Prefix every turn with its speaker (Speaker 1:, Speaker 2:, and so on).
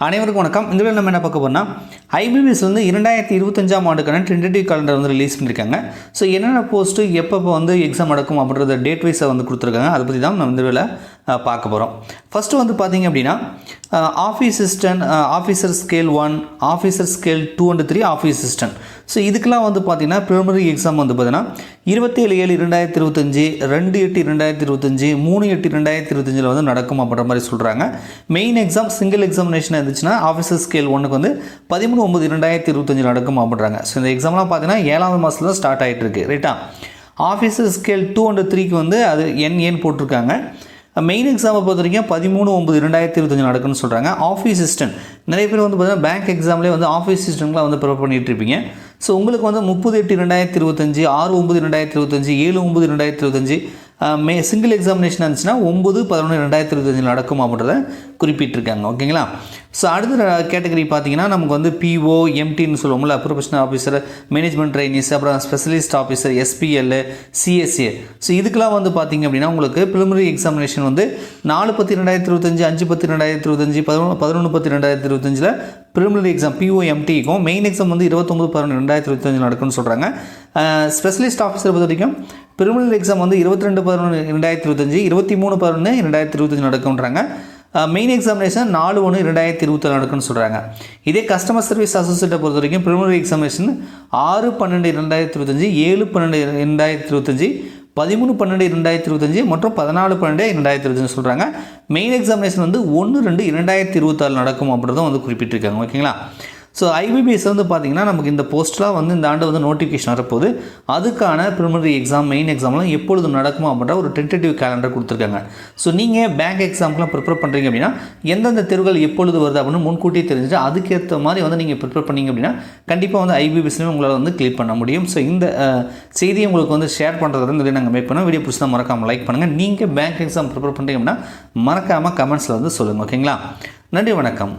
Speaker 1: அனைவருக்கும் வணக்கம். இந்த வீடியோவில் நம்ம என்ன பார்க்க போறோம்னா ஐபிபிஎஸ் வந்து 2025ஆம் ஆண்டுக்கான டென்டேட்டிவ் காலண்டர் வந்து ரிலீஸ் பண்ணியிருக்காங்க. ஸோ என்னென்ன போஸ்ட்டு எப்போ வந்து எக்ஸாம் நடக்கும் அப்படின்றத டேட் வைஸாக வந்து கொடுத்துருக்காங்க. அதை பற்றி தான் நம்ம இந்த வீடியோவில் பார்க்க போகிறோம். ஃபஸ்ட்டு வந்து பார்த்திங்க அப்படின்னா office assistant, officer scale 1, officer scale 2 and 3 office assistant. So இதுக்கெலாம் வந்து பார்த்திங்கன்னா ப்ரிலிமினரி எக்ஸாம் வந்து பார்த்தீங்கன்னா 27/7/2025, 2/8/2025, 3/8/2025 வந்து நடக்கும் அப்படின்ற மாதிரி சொல்கிறாங்க. மெயின் எக்ஸாம் சிங்கிள் எக்ஸாமினேஷன் இருந்துச்சுன்னா ஆஃபீஸர் ஸ்கேல் 1க்கு வந்து 13/9/2025 நடக்கும் அப்படின்றாங்க. ஸோ இந்த எக்ஸாம்லாம் பார்த்தீங்கன்னா 7வது மாதத்தில் தான் ஸ்டார்ட் ஆகிட்டு இருக்கு, ரைட்டா. ஆஃபீஸர் ஸ்கேல் 2 and 3க்கு வந்து அது NN போட்டிருக்காங்க. மெயின் எக்ஸாமை பொறுத்த வரைக்கும் 13/9/2025 நடக்குன்னு சொல்கிறாங்க. ஆஃபீஸ் அசிஸ்டன்ட் நிறைய பேர் வந்து பார்த்தீங்கன்னா பேங்க் எக்ஸாம்லேயே வந்து ஆஃபீஸ் அசிஸ்டன்ட்லாம் வந்து ப்ரிப்பேர் பண்ணிகிட்டு இருப்பீங்க. ஸோ உங்களுக்கு வந்து 30/8/2025, 6/9/2025, 7/9/2025 சிங்கிள் எக்ஸாமினேஷன் இருந்துச்சுன்னா 9/11/2025 நடக்கும் அப்படின்றத குறிப்பிட்டிருக்காங்க. ஓகேங்களா. ஸோ அடுத்த கேட்டகரி பார்த்தீங்கன்னா நமக்கு வந்து PO, MTன்னு சொல்லுவோம்ல, ப்ரொஃபஷனல் ஆஃபீஸர், மேனேஜ்மெண்ட் ட்ரைனிஸ், அப்புறம் specialist officer, SPL, CSA. So இதுக்கெலாம் வந்து பார்த்திங்க அப்படின்னா உங்களுக்கு ப்ரிலிமினரி எக்ஸாமினேஷன் வந்து 4/10/2025, 5/10/2025, 11/10/2025 ப்ரிலிமினரி எக்ஸாம் PO, MTக்கும் மெயின் எக்ஸாம் வந்து 29/11/2025 நடக்கும்னு சொல்கிறாங்க. ஸ்பெஷலிஸ்ட் ஆஃபீஸர் பொறுத்த வரைக்கும் ப்ரிலிமினரி எக்ஸாம் வந்து 22/11/2025, 23/11/2025 நடக்கும்ன்றாங்க. மெயின் எக்ஸாமினேஷன் 4/1/2024 நடக்கும்னு சொல்கிறாங்க. இதே கஸ்டமர் சர்வீஸ் அசோசியேட்டை பொறுத்த வரைக்கும் ப்ரிலிமினரி எக்ஸாமினேஷன் 6/12/2025, 7/12/2025, 13/12/2025 மற்றும் 14/12/2025 சொல்கிறாங்க. மெயின் எக்ஸாமினேஷன் வந்து 1/2/2026 நடக்கும் அப்படின்றதும் வந்து குறிப்பிட்டிருக்காங்க. ஓகேங்களா. ஸோ ஐபிபிஎஸ் வந்து பார்த்திங்கன்னா நமக்கு இந்த போஸ்ட்லாம் வந்து இந்த ஆண்டு வந்து நோட்டிஃபிகேஷன் வரப்போது அதுக்கான ப்ரிலிமினரி எக்ஸாம், மெயின் எக்ஸாம்லாம் எப்பொழுது நடக்குமோ அப்படின்ற ஒரு டென்டேட்டிவ் கேலண்டர் கொடுத்துருக்காங்க. ஸோ நீங்கள் பேங்க் எக்ஸாம்க்குலாம் ப்ரிப்பேர் பண்ணுறீங்க அப்படின்னா எந்தெந்த தேர்வுகள் எப்பொழுது வருது அப்படின்னு முன்கூட்டியே தெரிஞ்சுட்டு அதுக்கேற்ற மாதிரி வந்து நீங்கள் ப்ரிப்பேர் பண்ணிங்க அப்படின்னா கண்டிப்பாக வந்து ஐபிபிஎஸ்லையும் உங்களால் வந்து கிளியர் பண்ண முடியும். ஸோ இந்த செய்தியை உங்களுக்கு வந்து ஷேர் பண்ணுறது வந்து நாங்கள் மேக் பண்ணோம். வீடியோ பிடிச்சா மறக்காமல் லைக் பண்ணுங்கள். நீங்கள் பேங்க் எக்ஸாம் ப்ரிப்பேர் பண்ணுறீங்க அப்படின்னா மறக்காமல் கமெண்ட்ஸில் வந்து சொல்லுங்கள். ஓகேங்களா. நன்றி, வணக்கம்.